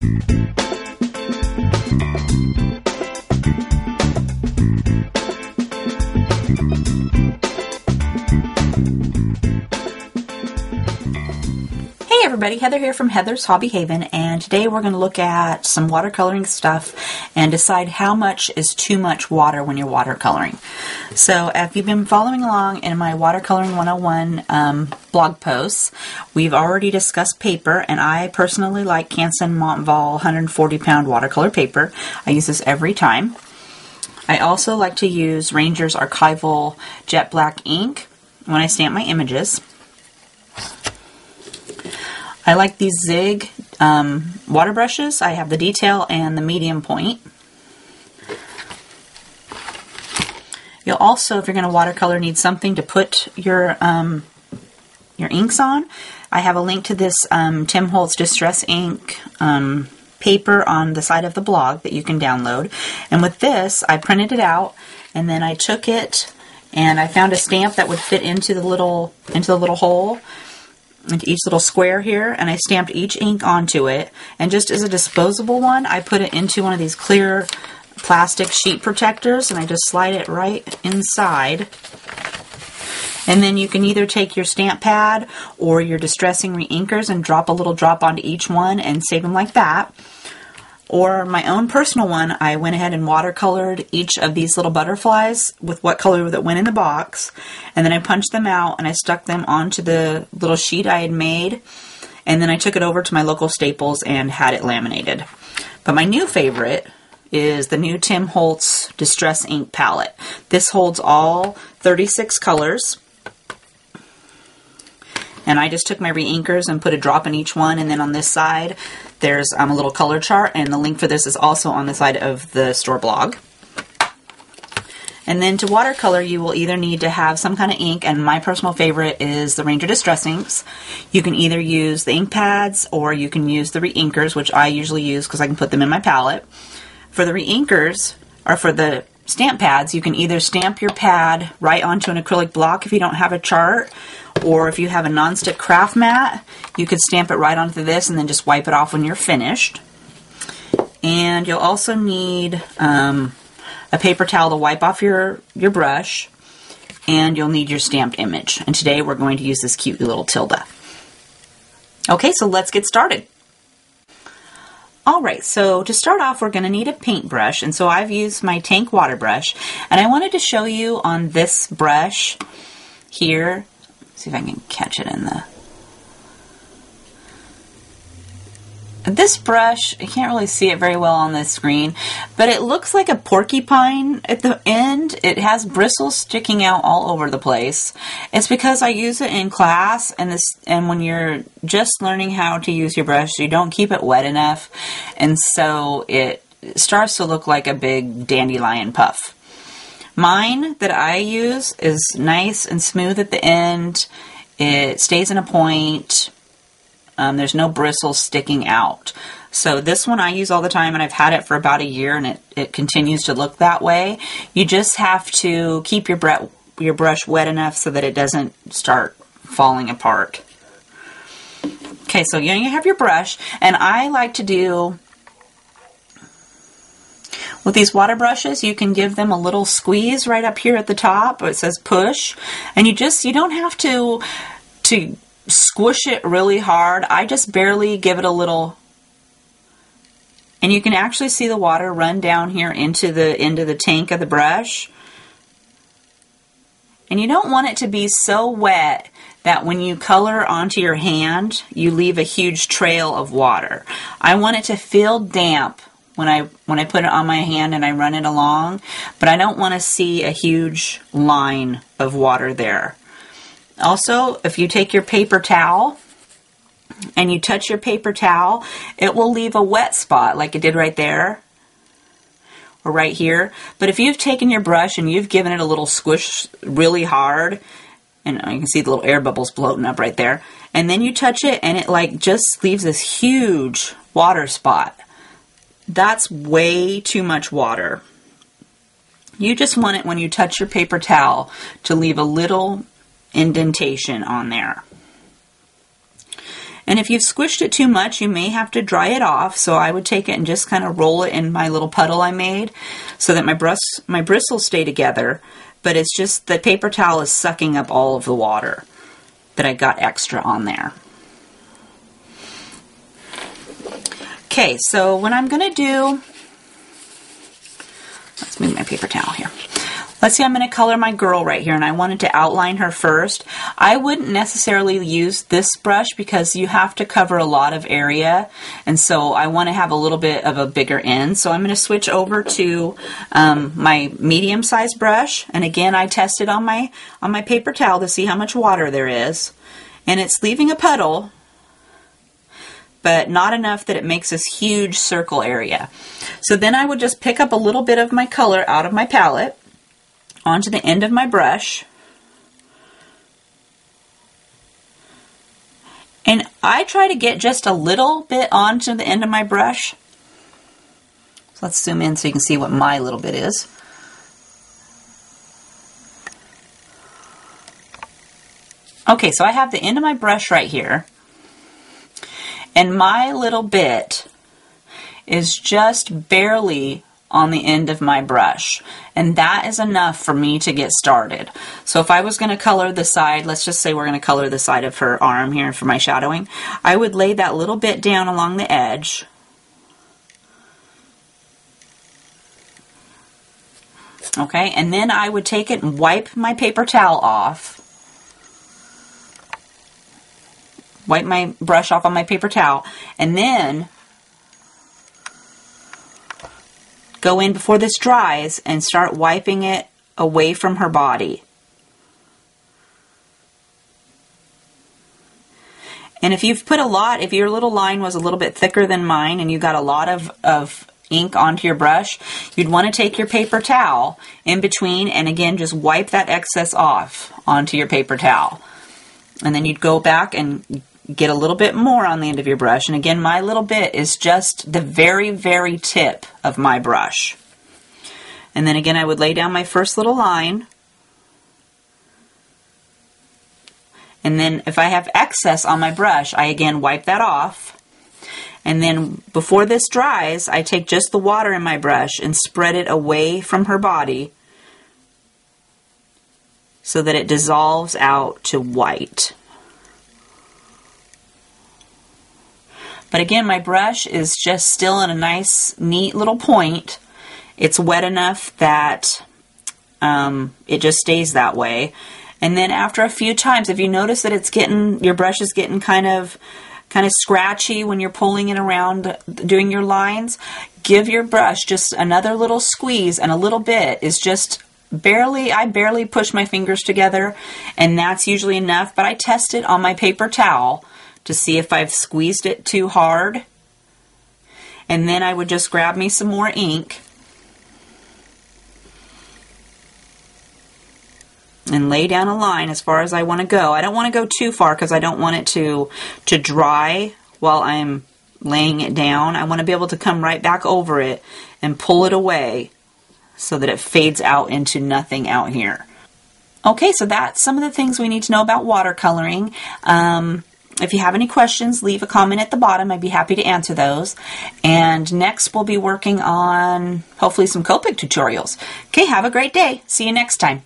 Hey everybody, Heather here from Heather's Hobby Haven, and today we're going to look at some watercoloring stuff and decide how much is too much water when you're watercoloring. So if you've been following along in my Watercoloring 101 blog posts, we've already discussed paper, and I personally like Canson Montval 140 pound watercolor paper. I use this every time. I also like to use Ranger's Archival Jet Black ink when I stamp my images. I like these Zig water brushes. I have the detail and the medium point. You'll also, if you're going to watercolor, need something to put your inks on. I have a link to this Tim Holtz Distress Ink paper on the side of the blog that you can download. And with this, I printed it out, and then I took it and I found a stamp that would fit into the little hole, into each little square here, and I stamped each ink onto it, and just as a disposable one, I put it into one of these clear plastic sheet protectors, and I just slide it right inside. And then you can either take your stamp pad or your distressing reinkers and drop a little drop onto each one and save them like that. Or my own personal one, I went ahead and watercolored each of these little butterflies with what color that went in the box, and then I punched them out and I stuck them onto the little sheet I had made, and then I took it over to my local Staples and had it laminated. But my new favorite is the new Tim Holtz Distress Ink palette. This holds all 36 colors. And I just took my reinkers and put a drop in each one, and then on this side there's a little color chart, and the link for this is also on the side of the store blog. And then to watercolor, you will either need to have some kind of ink, and my personal favorite is the Ranger Distress Inks. You can either use the ink pads or you can use the reinkers, which I usually use because I can put them in my palette. For the reinkers, or for the stamp pads, you can either stamp your pad right onto an acrylic block if you don't have a chart, or if you have a nonstick craft mat, you could stamp it right onto this and then just wipe it off when you're finished. And you'll also need a paper towel to wipe off your brush, and you'll need your stamped image. And today we're going to use this cute little tilde. Okay, so let's get started. Alright, so to start off, we're going to need a paintbrush, and so I've used my tank water brush, and I wanted to show you on this brush here. See if I can catch it in the... This brush, I can't really see it very well on the screen, but it looks like a porcupine at the end. It has bristles sticking out all over the place. It's because I use it in class, and when you're just learning how to use your brush, you don't keep it wet enough, and so it starts to look like a big dandelion puff. Mine that I use is nice and smooth at the end. It stays in a point. There's no bristles sticking out. So this one I use all the time, and I've had it for about a year, and it continues to look that way. You just have to keep your brush wet enough so that it doesn't start falling apart. Okay, so you have your brush, and I like to do... With these water brushes, you can give them a little squeeze right up here at the top. It says push. And you don't have to squish it really hard. I just barely give it a little. And you can actually see the water run down here into the tank of the brush. And you don't want it to be so wet that when you color onto your hand, you leave a huge trail of water. I want it to feel damp when I put it on my hand and I run it along, but I don't want to see a huge line of water there. Also, if you take your paper towel and you touch your paper towel, it will leave a wet spot like it did right there or right here. But if you've taken your brush and you've given it a little squish really hard, and you can see the little air bubbles floating up right there, and then you touch it and it like just leaves this huge water spot. That's way too much water. You just want it when you touch your paper towel to leave a little indentation on there. And if you've squished it too much, you may have to dry it off. So I would take it and just kind of roll it in my little puddle I made so that my bristles stay together. But it's just the paper towel is sucking up all of the water that I got extra on there. Okay, so what I'm going to do, let's move my paper towel here. Let's see, I'm going to color my girl right here, and I wanted to outline her first. I wouldn't necessarily use this brush because you have to cover a lot of area, and so I want to have a little bit of a bigger end. So I'm going to switch over to my medium-sized brush, and again, I tested on my paper towel to see how much water there is, and it's leaving a puddle, but not enough that it makes this huge circle area. So then I would just pick up a little bit of my color out of my palette onto the end of my brush. And I try to get just a little bit onto the end of my brush. So let's zoom in so you can see what my little bit is. Okay, so I have the end of my brush right here. And my little bit is just barely on the end of my brush, and that is enough for me to get started. So if I was going to color the side, let's just say we're going to color the side of her arm here for my shadowing, I would lay that little bit down along the edge. Okay, and then I would take it and wipe my paper towel off. Wipe my brush off on my paper towel, and then go in before this dries and start wiping it away from her body. And if you've put a lot, if your little line was a little bit thicker than mine and you got a lot of ink onto your brush, you'd want to take your paper towel in between and again just wipe that excess off onto your paper towel. And then you'd go back and get a little bit more on the end of your brush. And again, my little bit is just the very, very tip of my brush. And then again, I would lay down my first little line. And then if I have excess on my brush, I again wipe that off. And then before this dries, I take just the water in my brush and spread it away from her body so that it dissolves out to white. But again, my brush is just still in a nice, neat little point. It's wet enough that it just stays that way. And then after a few times, if you notice that it's getting, your brush is getting kind of scratchy when you're pulling it around doing your lines, give your brush just another little squeeze, and a little bit is just barely, I barely push my fingers together, and that's usually enough. But I test it on my paper towel to see if I've squeezed it too hard. And then I would just grab me some more ink and lay down a line as far as I want to go. I don't want to go too far because I don't want it to dry while I'm laying it down. I want to be able to come right back over it and pull it away so that it fades out into nothing out here. Okay, so that's some of the things we need to know about watercoloring. If you have any questions, leave a comment at the bottom. I'd be happy to answer those. And next we'll be working on hopefully some Copic tutorials. Okay, have a great day. See you next time.